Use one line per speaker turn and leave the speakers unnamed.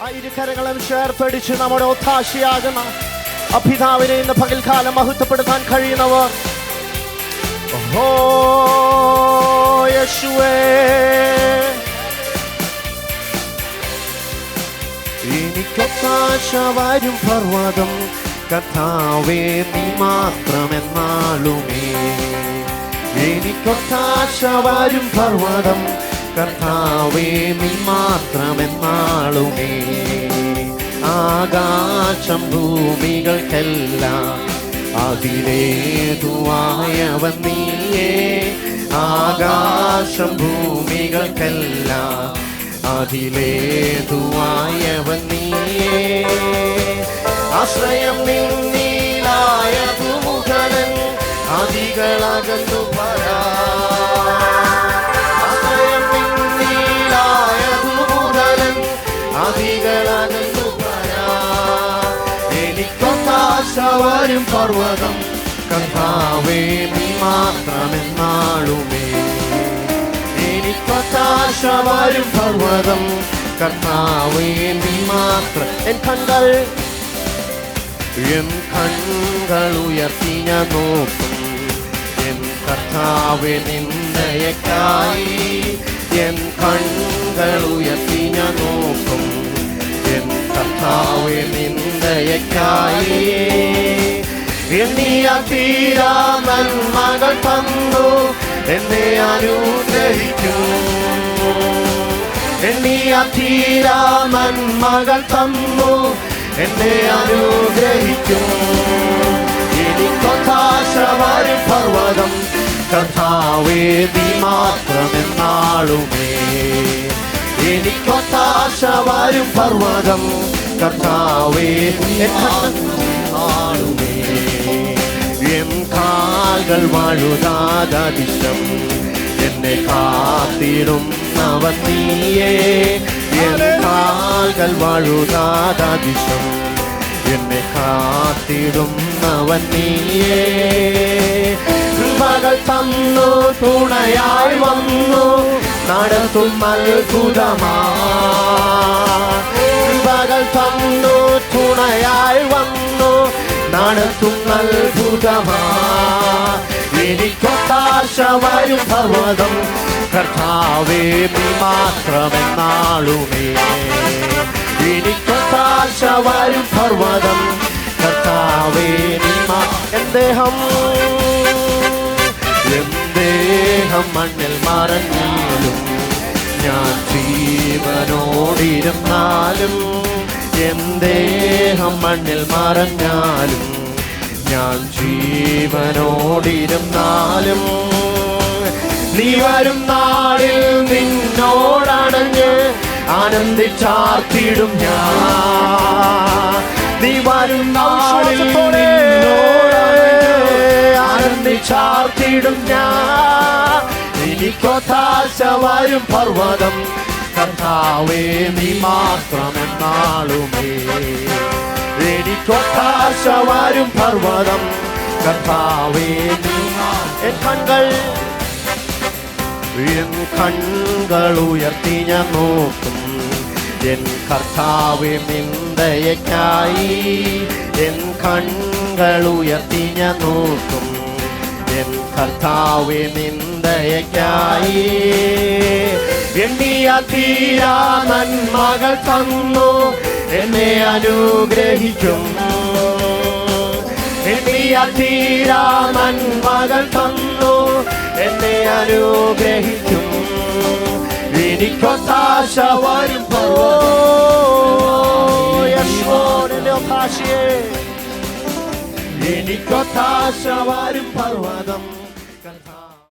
ആ ഇരുകരങ്ങളും ചേർത്തടിച്ച് നമ്മുടെ ഒത്താശയാകുന്ന അപിതാവിനെ ഇന്ന് പകൽക്കാലം മഹത്വപ്പെടുത്താൻ കഴിയുന്നവർ ഓ യേശുവേ, എനിക്കൊത്താശ വരും പർവ്വതം കർത്താവേ നീ മാത്രമെന്നാളുമേ. എനിക്കൊത്താശ വരും പർവ്വതം കർത്താവേ നീ മാത്രമെന്നാളുമേ. ആകാശം ഭൂമികൾക്കെല്ലാം അതിലേതുവായവൻ നീയേ. ആകാശം ഭൂമികൾക്കെല്ലാം അതിലേതുവായവൻ നീയേ. ആശ്രയം നിന്നിലായതു മുഖനൻ അതികളകന്നു പരാ. ആശ്രയം നിന്നിലായതു മുഖനൻ അതികളകന്നു പരാ. എനിക്കൊത്താശ വരും പർവ്വതം കർത്താവേ നീ മാത്രമെന്നാളുമേ. എനിക്കൊത്താശ വരും പർവ്വതം കർത്താവേ നീ മാത്രം. എൻ കണ്ണുകൾ ഉയർത്തി ഞാൻ നോക്കും എൻ കർത്താവേ നിന്നയക്കായി. എൻ കണ്ണുകൾ ഉയർത്തി ഞാൻ നോക്കും എൻ കർത്താവേ നിന്നയക്കായി. എണ്ണിയ തീരാ നന്മകൾ തന്നു എന്നെ അനുഗ്രഹിക്കും. എണ്ണിയ തീരാ നന്മകൾ തന്നു എന്നെ അനുഗ്രഹിക്കും. എനിക്കൊത്താശ വരും പർവ്വതം കർത്താവേ നീ മാത്രമെന്നാളുമേ. എനിക്കൊത്താശ വരും പർവ്വതം കർത്താവേ എന്നാളുമേ. എൻ കാൽകൾ വഴുതാദിശം എന്നെ കാത്തിടുന്നവൻ നീയേ. എൻ കാൽകൾ വഴുതാദിശം എന്നെ കാത്തിടുന്നവൻ നീയേ. കൃപകൾ തന്നു തുണയായി വന്നു നടത്തും അത്ഭുതമാ. കൃപകൾ തന്നു തുണയായി വന്നു നടത്തും അത്ഭുതമാ. എനിക്കൊത്താശ വരും പർവ്വതം കർത്താവേ നീ മാത്രമെന്നാളുമേ. എനിക്കൊത്താശ വരും പർവ്വതം കർത്താവേ നീ എൻ ദേഹം മണ്ണിൽ മറഞ്ഞാലും ഞാൻ ജീവനോടിരുന്നാലും. എൻ ദേഹം മണ്ണിൽ മറഞ്ഞാലും ഞാൻ ജീവനോടിരുന്നാലും. നീ വരും നാളിൽ നിന്നോടണഞ്ഞ് ആനന്ദിച്ചാർത്തിടും ഞാൻ. നീ വരും നാളിൽ ആനന്ദിച്ചാർത്തിടും ഞാൻ. എനിക്കൊത്താശ വരും പർവ്വതം കർത്താവേ നീ മാത്രമെന്നാളുമേ. എനിക്കൊത്താശ വരും പർവ്വതം കർത്താവേ നീ. എൻ കണ്ണുകൾ ഉയർത്തി ഞാൻ നോക്കും എൻ കർത്താവേ നിന്ദയക്കായി. എൻ കണ്ണുകൾ ഉയർത്തി ഞാൻ നോക്കും എൻ കർത്താവേ നിന്ദയക്കായി. എണ്ണിയ തീരാ നന്മകൾ തന്നു എന്നെ അനുഗ്രഹിക്കും. എണ്ണിയ തീരാ നന്മകൾ തന്നു എന്നെ അനുഗ്രഹിക്കും. എനിക്കൊത്താശ വരും പർവ്വതം. എനിക്കൊത്താശ വരും പർവ്വതം